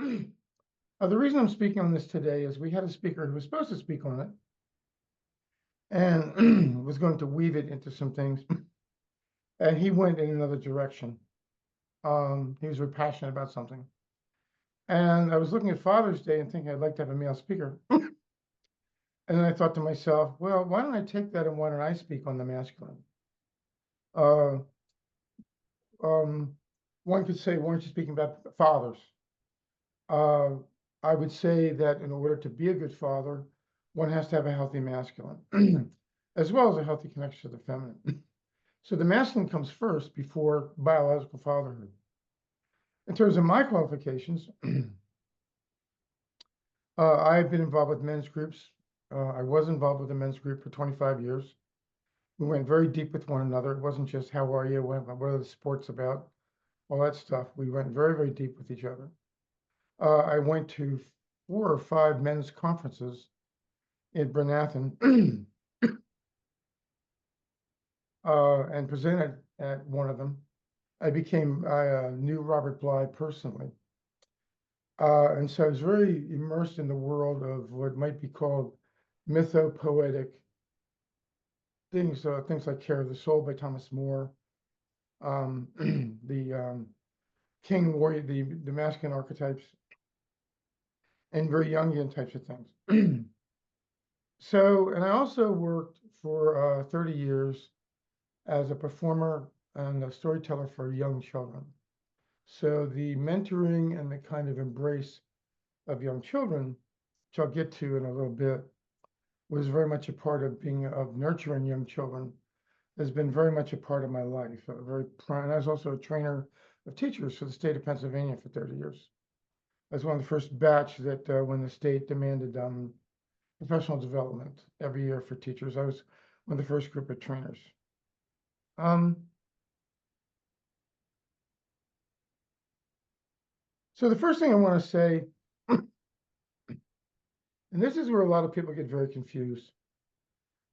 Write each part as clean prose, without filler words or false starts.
The reason I'm speaking on this today is we had a speaker who was supposed to speak on it and was going to weave it into some things, and he went in another direction. He was very passionate about something. And I was looking at Father's Day and thinking I'd like to have a male speaker. And then I thought to myself, well, why don't I take that and why don't I speak on the masculine? Uh, one could say, why aren't you speaking about fathers? I would say that in order to be a good father, one has to have a healthy masculine, as well as a healthy connection to the feminine. So the masculine comes first before biological fatherhood. In terms of my qualifications, I've been involved with men's groups. I was involved with a men's group for 25 years. We went very deep with one another. It wasn't just how are you, what are the sports about, all that stuff. We went very, very deep with each other. I went to 4 or 5 men's conferences in Bernathen and presented at one of them. I knew Robert Bly personally. And so I was very immersed in the world of what might be called mythopoetic things, things like Care of the Soul by Thomas More, the king warrior, the masculine archetypes, and very Jungian types of things. So, and I also worked for 30 years as a performer and a storyteller for young children. So the mentoring and the kind of embrace of young children, which I'll get to in a little bit, was very much a part of nurturing young children, has been very much a part of my life. And I was also a trainer of teachers for the state of Pennsylvania for 30 years. I was one of the first batch that when the state demanded professional development every year for teachers, I was one of the first group of trainers. So the first thing I want to say, and this is where a lot of people get very confused,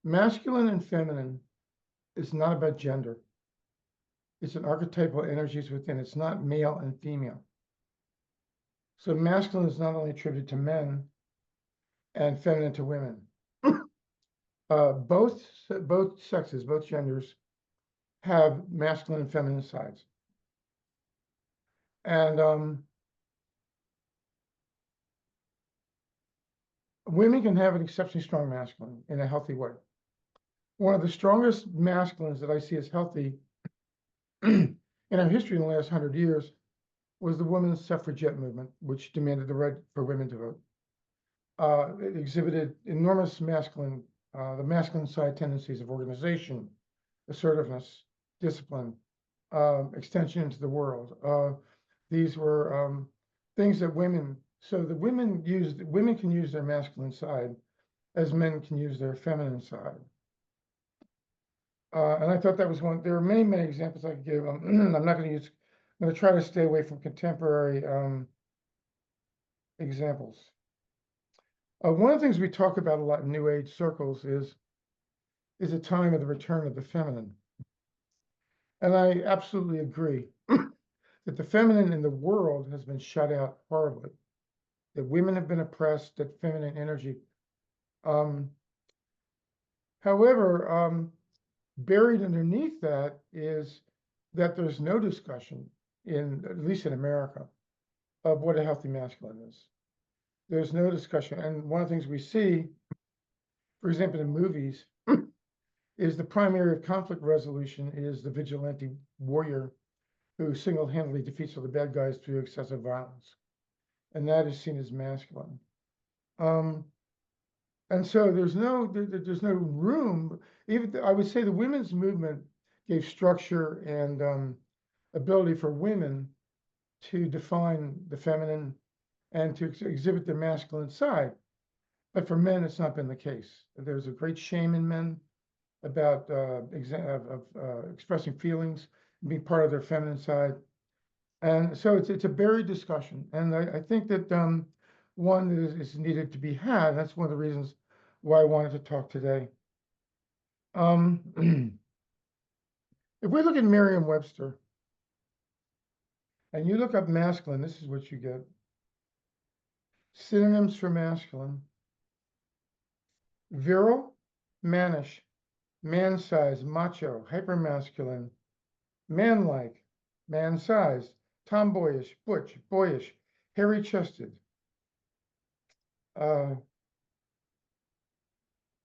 masculine and feminine is not about gender. It's an archetypal energies within. It's not male and female. So masculine is not only attributed to men and feminine to women. Both sexes, both genders, have masculine and feminine sides. And women can have an exceptionally strong masculine in a healthy way. One of the strongest masculines that I see as healthy in our history in the last 100 years was the women's suffragette movement, which demanded the right for women to vote. It exhibited enormous the masculine side tendencies of organization, assertiveness, discipline, extension into the world. These were things that women can use their masculine side as men can use their feminine side. And I thought that was one. There are many, many examples I could give. I'm not going to use. I'm going to try to stay away from contemporary examples. One of the things we talk about a lot in New Age circles is a time of the return of the feminine. And I absolutely agree that the feminine in the world has been shut out horribly, that women have been oppressed, that feminine energy. However, buried underneath that is that there's no discussion, at least in America, of what a healthy masculine is. There's no discussion. And one of the things we see, for example, in movies, is the primary of conflict resolution is the vigilante warrior who single-handedly defeats all the bad guys through excessive violence. And that is seen as masculine. And so there's no room. Even I would say the women's movement gave structure and ability for women to define the feminine and to exhibit their masculine side. But for men, it's not been the case. There's a great shame in men about expressing feelings, and being part of their feminine side. And so it's a buried discussion. And I think that one is needed to be had. That's one of the reasons why I wanted to talk today. If we look at Merriam-Webster and you look up masculine, this is what you get. Synonyms for masculine: virile, mannish, man-sized, macho, hypermasculine, manlike, man-sized, tomboyish, butch, boyish, hairy-chested.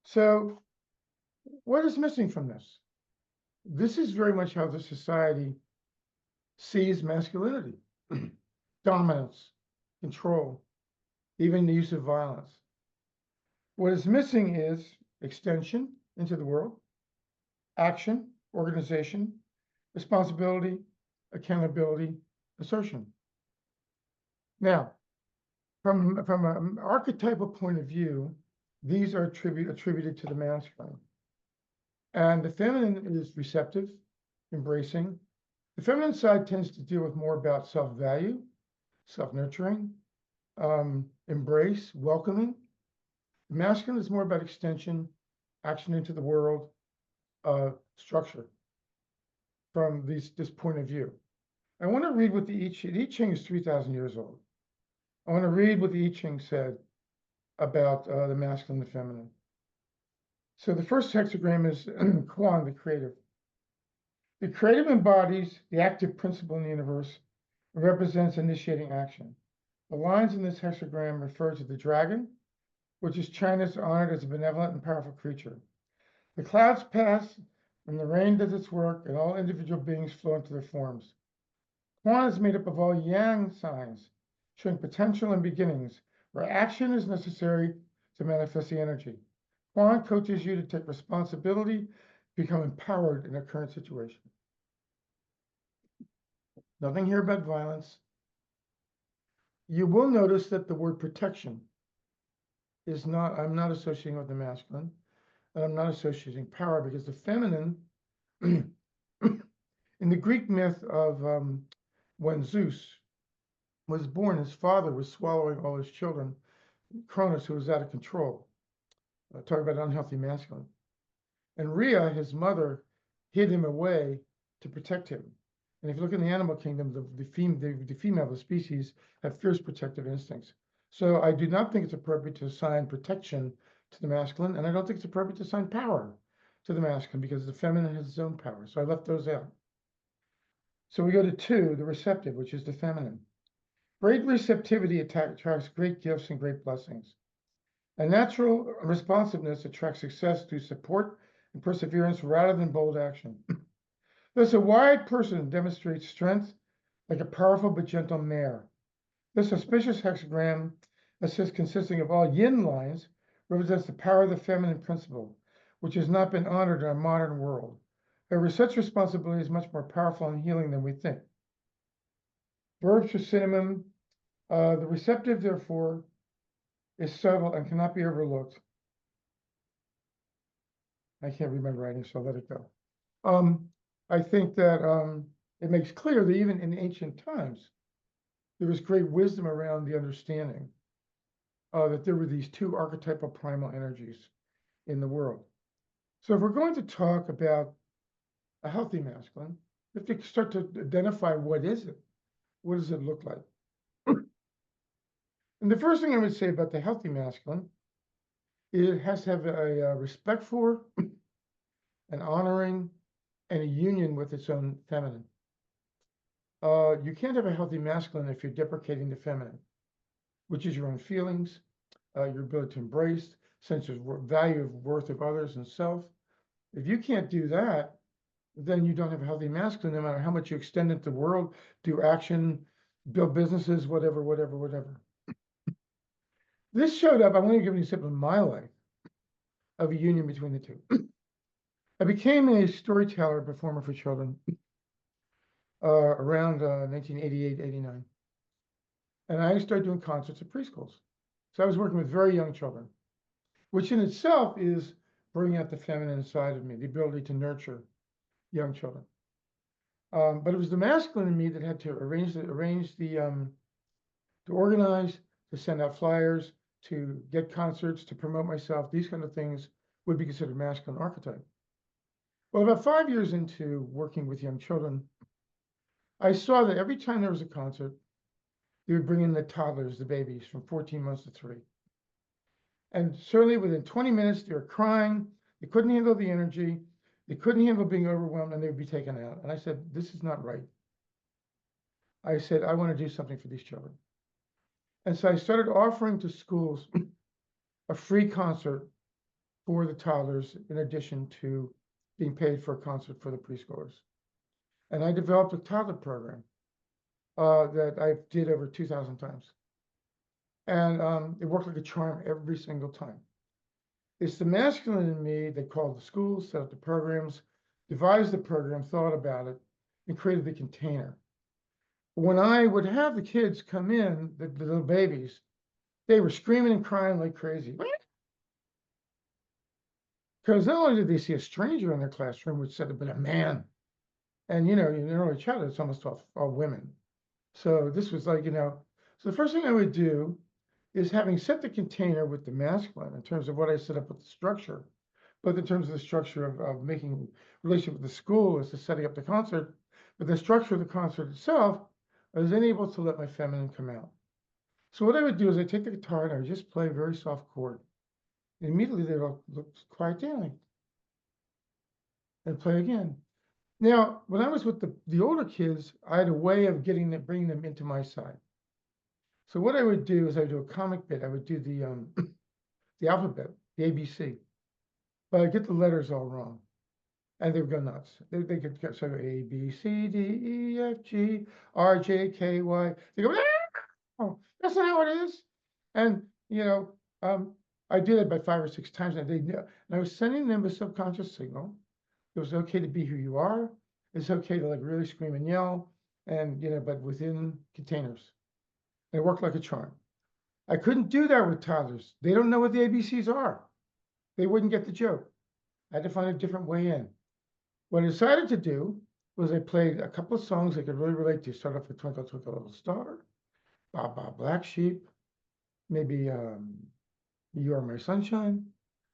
So what is missing from this? This is very much how the society sees masculinity. Dominance, control, even the use of violence. What is missing is extension into the world, action, organization, responsibility, accountability, assertion. Now, from an archetypal point of view, these are attributed to the masculine. And the feminine is receptive, embracing. The feminine side tends to deal with more about self-value, self-nurturing, embrace, welcoming. The masculine is more about extension, action into the world, structure from this point of view. I want to read what the I Ching is 3,000 years old. I want to read what the I Ching said about the masculine and the feminine. So the first hexagram is Quan, the creative. The creative embodies the active principle in the universe and represents initiating action. The lines in this hexagram refer to the dragon, which is China's honored as a benevolent and powerful creature. The clouds pass, and the rain does its work, and all individual beings flow into their forms. Quan is made up of all yang signs, showing potential and beginnings, where action is necessary to manifest the energy. Quan coaches you to take responsibility, become empowered in a current situation. Nothing here about violence. You will notice that the word protection is not, I'm not associating with the masculine, and I'm not associating power, because the feminine, in the Greek myth of when Zeus was born, his father was swallowing all his children, Cronus, who was out of control. Talk about unhealthy masculine. And Rhea, his mother, hid him away to protect him. And if you look in the animal kingdom, the female of the species have fierce protective instincts. So I do not think it's appropriate to assign protection to the masculine, and I don't think it's appropriate to assign power to the masculine, because the feminine has its own power. So I left those out. So we go to 2, the receptive, which is the feminine. Great receptivity attracts great gifts and great blessings. A natural responsiveness attracts success through support and perseverance rather than bold action. Thus, a wide person demonstrates strength like a powerful but gentle mare. This auspicious hexagram, consisting of all yin lines, represents the power of the feminine principle, which has not been honored in our modern world. However, such responsibility is much more powerful and healing than we think. Verbs for synonym. The receptive, therefore, is subtle and cannot be overlooked. I can't read my writing, so I'll let it go. I think that it makes clear that even in ancient times, there was great wisdom around the understanding that there were these 2 archetypal primal energies in the world. So if we're going to talk about a healthy masculine, we have to start to identify what is it? What does it look like? And the first thing I would say about the healthy masculine is it has to have a respect for, an honoring, and a union with its own feminine. You can't have a healthy masculine if you're deprecating the feminine, which is your own feelings, your ability to embrace, sense of value of worth of others and self. If you can't do that, then you don't have a healthy masculine, no matter how much you extend into the world, do action, build businesses, whatever. This showed up, I'm going to give you an example in my life of a union between the 2. I became a storyteller, performer for children around 1988, 89. And I started doing concerts at preschools. So I was working with very young children, which in itself is bringing out the feminine side of me, the ability to nurture young children. But it was the masculine in me that had to to organize, to send out flyers, to get concerts, to promote myself. These kind of things would be considered masculine archetype. Well, about 5 years into working with young children, I saw that every time there was a concert, they would bring in the toddlers, the babies from 14 months to 3. And certainly within 20 minutes, they were crying. They couldn't handle the energy. They couldn't handle being overwhelmed, and they would be taken out. And I said, this is not right. I said, I want to do something for these children. And so I started offering to schools a free concert for the toddlers in addition to being paid for a concert for the preschoolers. And I developed a toddler program that I did over 2,000 times. And it worked like a charm every single time. It's the masculine in me that called the schools, set up the programs, devised the program, thought about it, and created the container. When I would have the kids come in, the little babies, they were screaming and crying like crazy. Because not only did they see a stranger in their classroom, which said had been a man, and in early childhood, it's almost all women. So this was like, so the first thing I would do is, having set the container with the masculine in terms of what I set up with the structure, but in terms of the structure of making relationship with the school as to setting up the concert, but the structure of the concert itself, I was then able to let my feminine come out. So what I would do is I take the guitar and I would just play a very soft chord. And immediately they would look quiet down and play again. Now, when I was with the older kids, I had a way of bringing them into my side. So what I would do is I would do a comic bit. I would do the alphabet, the ABC, but I'd get the letters all wrong. And they would go nuts. They could go, so A, B, C, D, E, F, G, R, J, K, Y. They go, oh, that's not how it is. And, I did it by 5 or 6 times, and and I was sending them a subconscious signal. It was okay to be who you are. It's okay to really scream and yell, and but within containers. And it worked like a charm. I couldn't do that with toddlers. They don't know what the ABCs are. They wouldn't get the joke. I had to find a different way in. What I decided to do was I played a couple of songs I could really relate to. Start off with Twinkle, Twinkle, Little Star, Ba Ba Black Sheep, maybe You Are My Sunshine.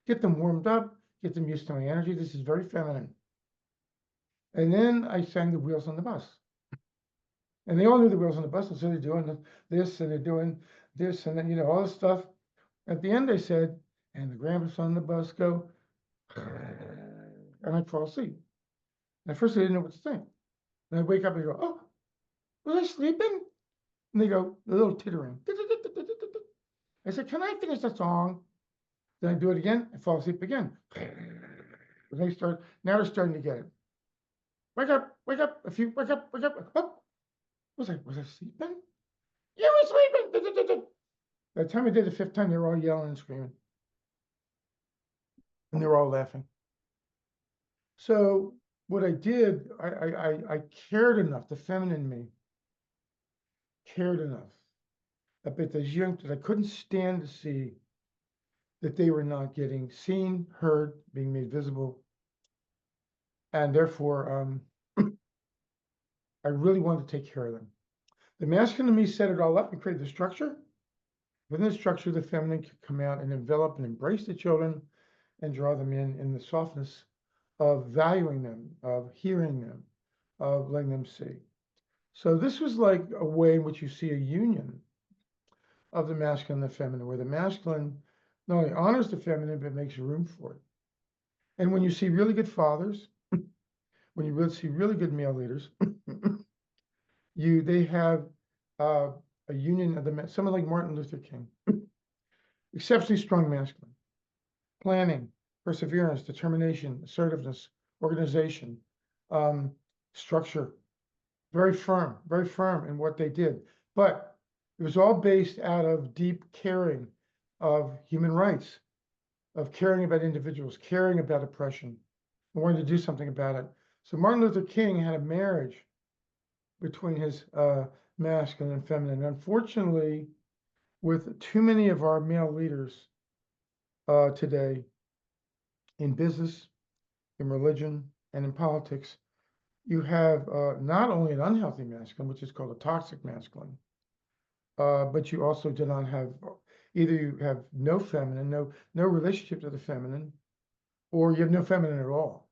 Get them warmed up, get them used to my energy. This is very feminine. And then I sang the Wheels on the Bus. And they all knew the Wheels on the Bus, and so they're doing this, and they're doing this, and then, all this stuff. At the end, I said, and the grandpas on the bus go, and I'd fall asleep. And at first, I didn't know what to think. And I'd wake up and go, oh, was I sleeping? And they go, a little tittering. I said, can I finish the song? Then I do it again, I fall asleep again. And now they're starting to get it. Wake up, wake up, wake up, wake up. Oh, was I sleeping? You were sleeping. By the time I did the 5th time, they were all yelling and screaming. And they were all laughing. So what I did, I cared enough, the feminine me cared enough about those young kids. I couldn't stand to see that they were not getting seen, heard, being made visible. And therefore, I really wanted to take care of them. The masculine in me set it all up and created the structure. Within the structure, the feminine could come out and envelop and embrace the children and draw them in the softness of valuing them, of hearing them, of letting them see. So this was like a way in which you see a union of the masculine and the feminine, where the masculine not only honors the feminine, but makes room for it. And when you see really good fathers, when you really see really good male leaders, they have a union of someone like Martin Luther King, exceptionally strong masculine, planning, perseverance, determination, assertiveness, organization, structure, very firm in what they did. But it was all based out of deep caring of human rights, of caring about individuals, caring about oppression, and wanting to do something about it. So Martin Luther King had a marriage between his masculine and feminine. Unfortunately, with too many of our male leaders today in business, in religion, and in politics, you have not only an unhealthy masculine, which is called a toxic masculine, but you also do not have, either you have no feminine, no relationship to the feminine, or you have no feminine at all.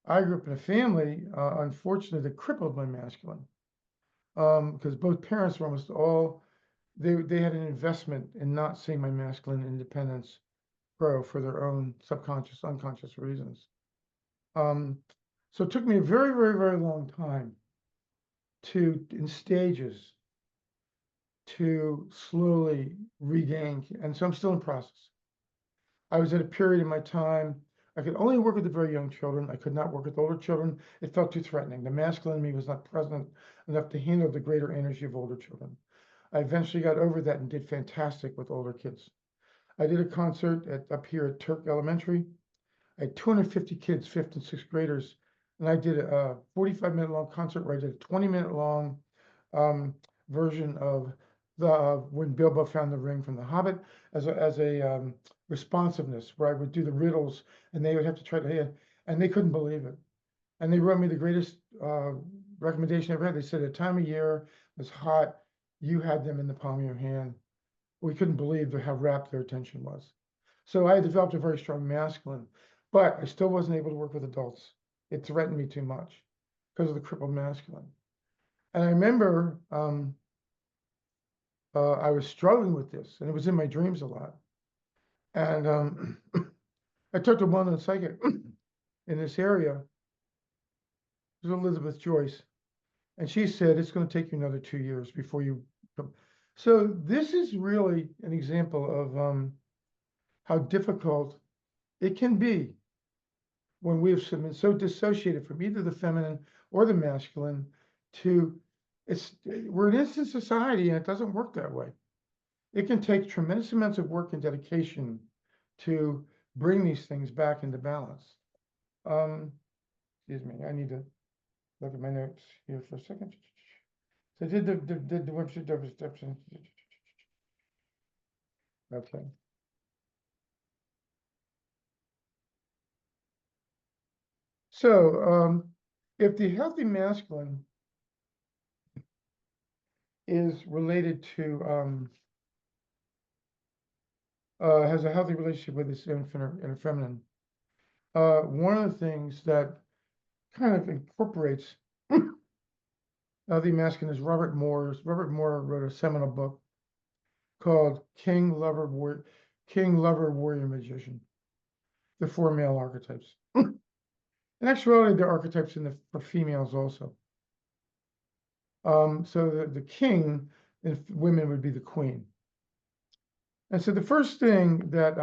I grew up in a family, unfortunately, that crippled my masculine. because both parents were almost all, they had an investment in not seeing my masculine independence grow for their own subconscious, unconscious reasons. So it took me a very, very, very long time in stages, to slowly regain, and so I'm still in process. I was at a period in my time, I could only work with the very young children. I could not work with older children. It felt too threatening. The masculine in me was not present enough to handle the greater energy of older children. I eventually got over that and did fantastic with older kids. I did a concert up here at Turk Elementary. I had 250 kids, fifth and sixth graders, and I did a 45-minute long concert where I did a 20-minute long version of when Bilbo found the ring from The Hobbit as a responsiveness, where I would do the riddles and they would have to try to, and they couldn't believe it. And they wrote me the greatest recommendation I ever had. They said, the time of year was hot, you had them in the palm of your hand. We couldn't believe how rapt their attention was. So I developed a very strong masculine, but I still wasn't able to work with adults. It threatened me too much because of the crippled masculine. And I remember I was struggling with this, and it was in my dreams a lot. And I talked to one psychic in this area. It was Elizabeth Joyce, and she said it's going to take you another 2 years before you come. So this is really an example of how difficult it can be when we have been so dissociated from either the feminine or the masculine we're an instant society, and it doesn't work that way. It can take tremendous amounts of work and dedication to bring these things back into balance. Excuse me, I need to look at my notes here for a second. So did the website. Okay. So if the healthy masculine is related to has a healthy relationship with its inner feminine, one of the things that kind of incorporates healthy masculine is Robert Moore. Robert Moore wrote a seminal book called King, Lover, Warrior, Magician, the 4 male archetypes. In actuality, there are archetypes for females also. So the king in women would be the queen. And so the first thing that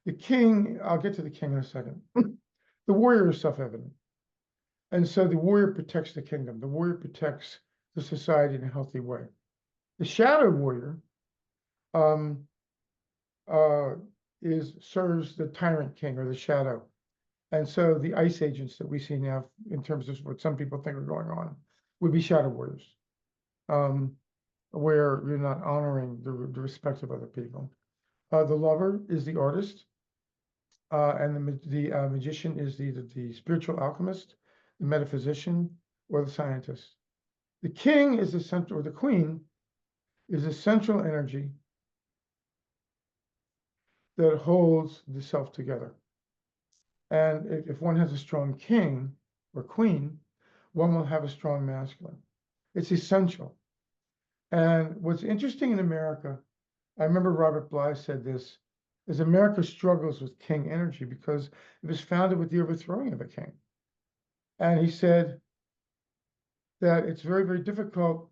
the king, I'll get to the king in a second. The warrior is self-evident. And so the warrior protects the kingdom. The warrior protects the society in a healthy way. The shadow warrior serves the tyrant king, or the shadow. And so the ice agents that we see now, in terms of what some people think are going on, would be shadow warriors, where you're not honoring the respect of other people. The lover is the artist, and the magician is the spiritual alchemist, the metaphysician, or the scientist. The king is the central, or the queen is the central energy that holds the self together. And if one has a strong king or queen, one will have a strong masculine. It's essential. And what's interesting in America, I remember Robert Bly said this, is America struggles with king energy because it was founded with the overthrowing of a king. And he said that it's very, very difficult.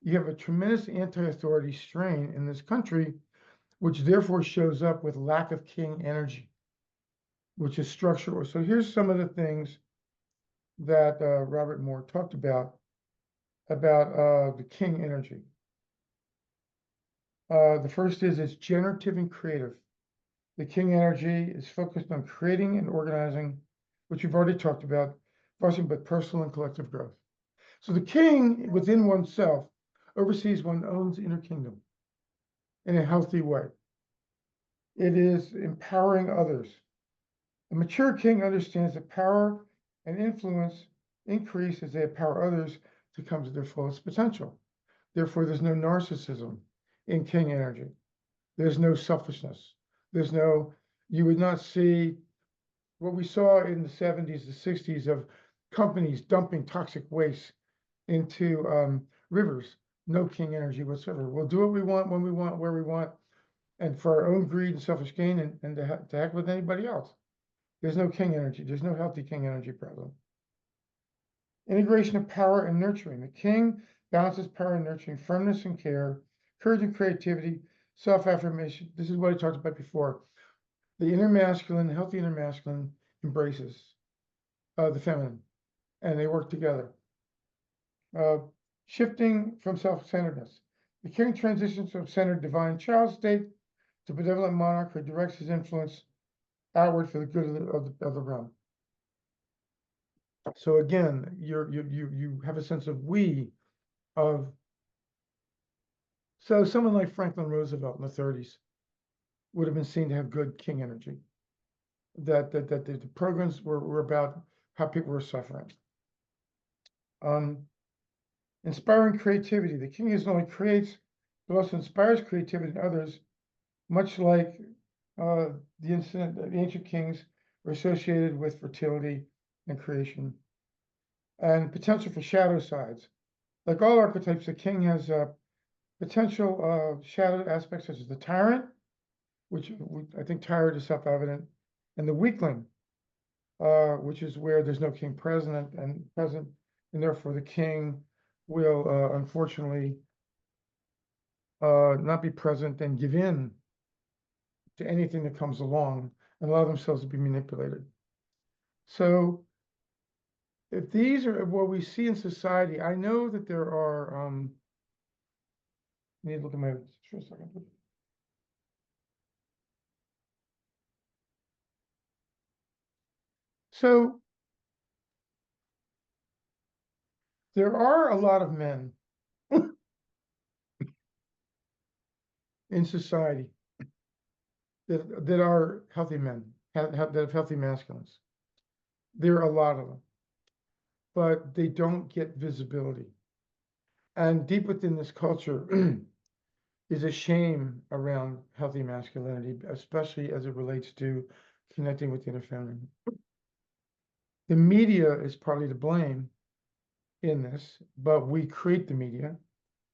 You have a tremendous anti-authority strain in this country, which therefore shows up with lack of king energy, which is structural. So here's some of the things that Robert Moore talked about the king energy. The first is it's generative and creative. The king energy is focused on creating and organizing, which we've already talked about, fostering both personal and collective growth. So the king within oneself oversees one's own inner kingdom in a healthy way. It is empowering others. A mature king understands that power and influence increase as they empower others to come to their fullest potential. Therefore, there's no narcissism in king energy. There's no selfishness. You would not see what we saw in the 70s, the 60s of companies dumping toxic waste into rivers, no king energy whatsoever. We'll do what we want, when we want, where we want, and for our own greed and selfish gain, and to heck with anybody else. There's no king energy. There's no healthy king energy present. Integration of power and nurturing. The king balances power and nurturing, firmness and care, courage and creativity, self-affirmation. This is what I talked about before. The inner masculine, healthy inner masculine embraces the feminine, and they work together. Shifting from self-centeredness. The king transitions from centered divine child state to benevolent monarch who directs his influence outward for the good of the realm. So again, you have a sense of we, of, so someone like Franklin Roosevelt in the 30s would have been seen to have good king energy. That the programs were about how people were suffering. Inspiring creativity. The king not only creates, but also inspires creativity in others, much like the ancient kings were associated with fertility and creation. And potential for shadow sides. Like all archetypes, the king has potential shadow aspects such as the tyrant, which I think tyrant is self-evident, and the weakling, which is where there's no king present, and therefore the king will unfortunately not be present and give in to anything that comes along and allow themselves to be manipulated. So if these are what we see in society, I know that there are, I need to look at my, for a second. So there are a lot of men in society that are healthy men, that have healthy masculines. There are a lot of them, but they don't get visibility. And deep within this culture is a shame around healthy masculinity, especially as it relates to connecting with the inner feminine. The media is partly to blame in this, but we create the media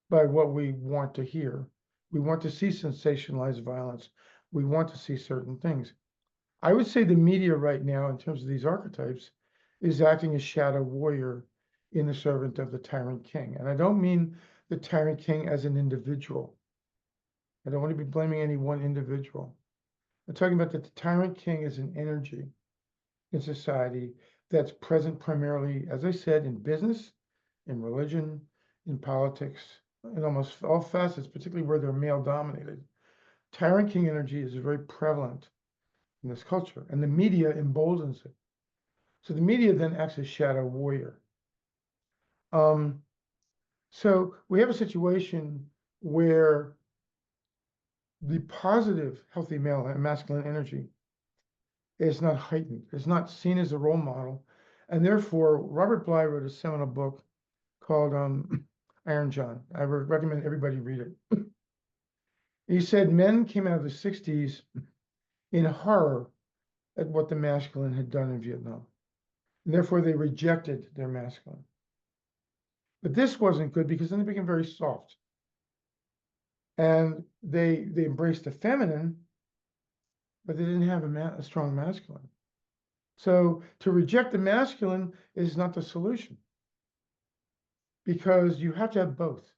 by what we want to hear. We want to see sensationalized violence. We want to see certain things. I would say the media right now, in terms of these archetypes, is acting as shadow warrior in the servant of the tyrant king. And I don't mean the tyrant king as an individual. I don't want to be blaming any one individual. I'm talking about that the tyrant king is an energy in society that's present primarily, as I said, in business, in religion, in politics, in almost all facets, particularly where they're male dominated. Tyrant king energy is very prevalent in this culture, and the media emboldens it. So the media then acts as shadow warrior. So we have a situation where the positive, healthy male and masculine energy is not heightened, is not seen as a role model. And therefore, Robert Bly wrote a seminal book called Iron John. I recommend everybody read it. He said men came out of the 60s in horror at what the masculine had done in Vietnam. And therefore, they rejected their masculine. But this wasn't good because then they became very soft. And they embraced the feminine, but they didn't have a strong masculine. So to reject the masculine is not the solution, because you have to have both.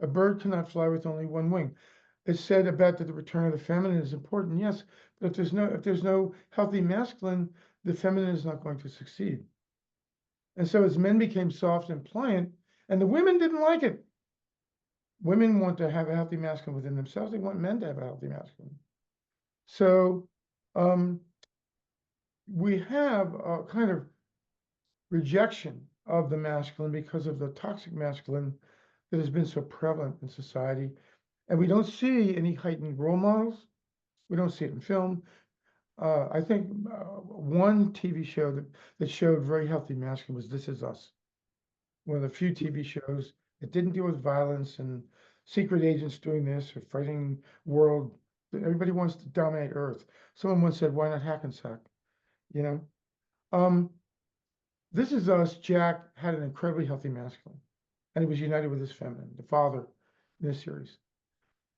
A bird cannot fly with only one wing. It's said about that the return of the feminine is important, yes, but if there's no healthy masculine, the feminine is not going to succeed. And so as men became soft and pliant, and the women didn't like it. Women want to have a healthy masculine within themselves. They want men to have a healthy masculine. So we have a kind of rejection of the masculine because of the toxic masculine that has been so prevalent in society. And we don't see any heightened role models. We don't see it in film. I think one TV show that showed very healthy masculine was This Is Us. One of the few TV shows that didn't deal with violence and secret agents doing this or fighting world. Everybody wants to dominate Earth. Someone once said, why not Hackensack? You know? This Is Us, Jack had an incredibly healthy masculine. and he was united with his feminine, the father in this series.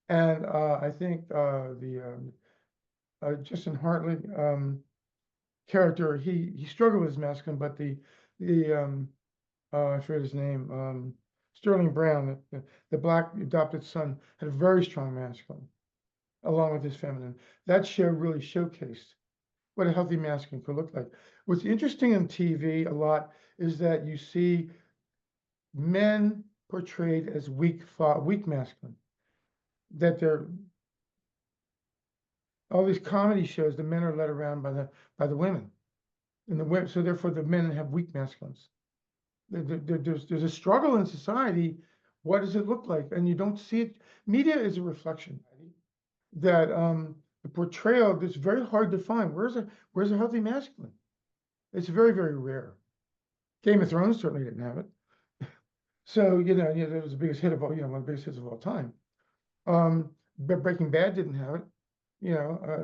And I think the Justin Hartley character, he struggled with his masculine, but the I forget his name, Sterling Brown, the black adopted son, had a very strong masculine, along with his feminine. That show really showcased what a healthy masculine could look like. What's interesting on TV a lot is that you see men portrayed as weak masculine. That they're all these comedy shows, the men are led around by the women, and the women, so therefore the men have weak masculines. There's a struggle in society. What does it look like? And you don't see it. Media is a reflection that the portrayal that's very hard to find. Where's a healthy masculine? It's very, very rare. Game of Thrones certainly didn't have it. So it was the biggest hit of all, one of the biggest hits of all time. But Breaking Bad didn't have it.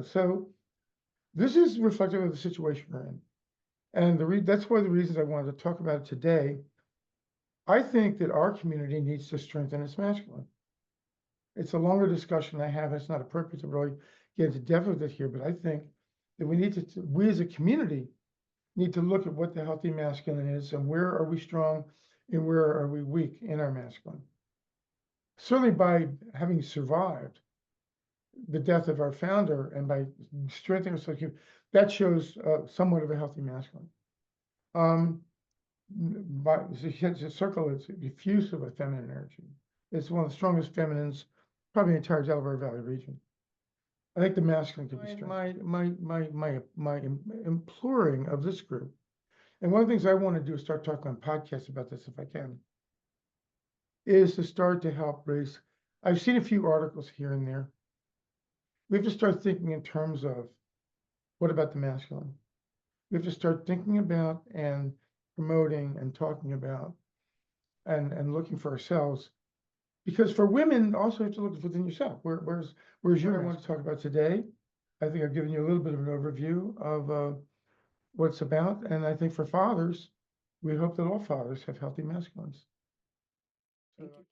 So this is reflective of the situation we're in, and that's one of the reasons I wanted to talk about it today. I think that our community needs to strengthen its masculine. It's a longer discussion I have. It's not appropriate to really get into depth with it here, but I think that we as a community need to look at what the healthy masculine is and where are we strong and where are we weak in our masculine. Certainly by having survived the death of our founder and by strengthening ourselves, that shows somewhat of a healthy masculine. The circle is effusive with feminine energy. It's one of the strongest feminines, probably in the entire Delaware Valley region. I think the masculine could be strengthened. My imploring of this group, and one of the things I want to do is start talking on podcasts about this if I can, is to start to help raise. I've seen a few articles here and there. We have to start thinking in terms of what about the masculine? We have to start thinking about and promoting and talking about and looking for ourselves. Because for women, also you have to look within yourself. Where's your? I want to talk about today. I think I've given you a little bit of an overview of what it's about, and I think for fathers, we hope that all fathers have healthy masculines. Thank you.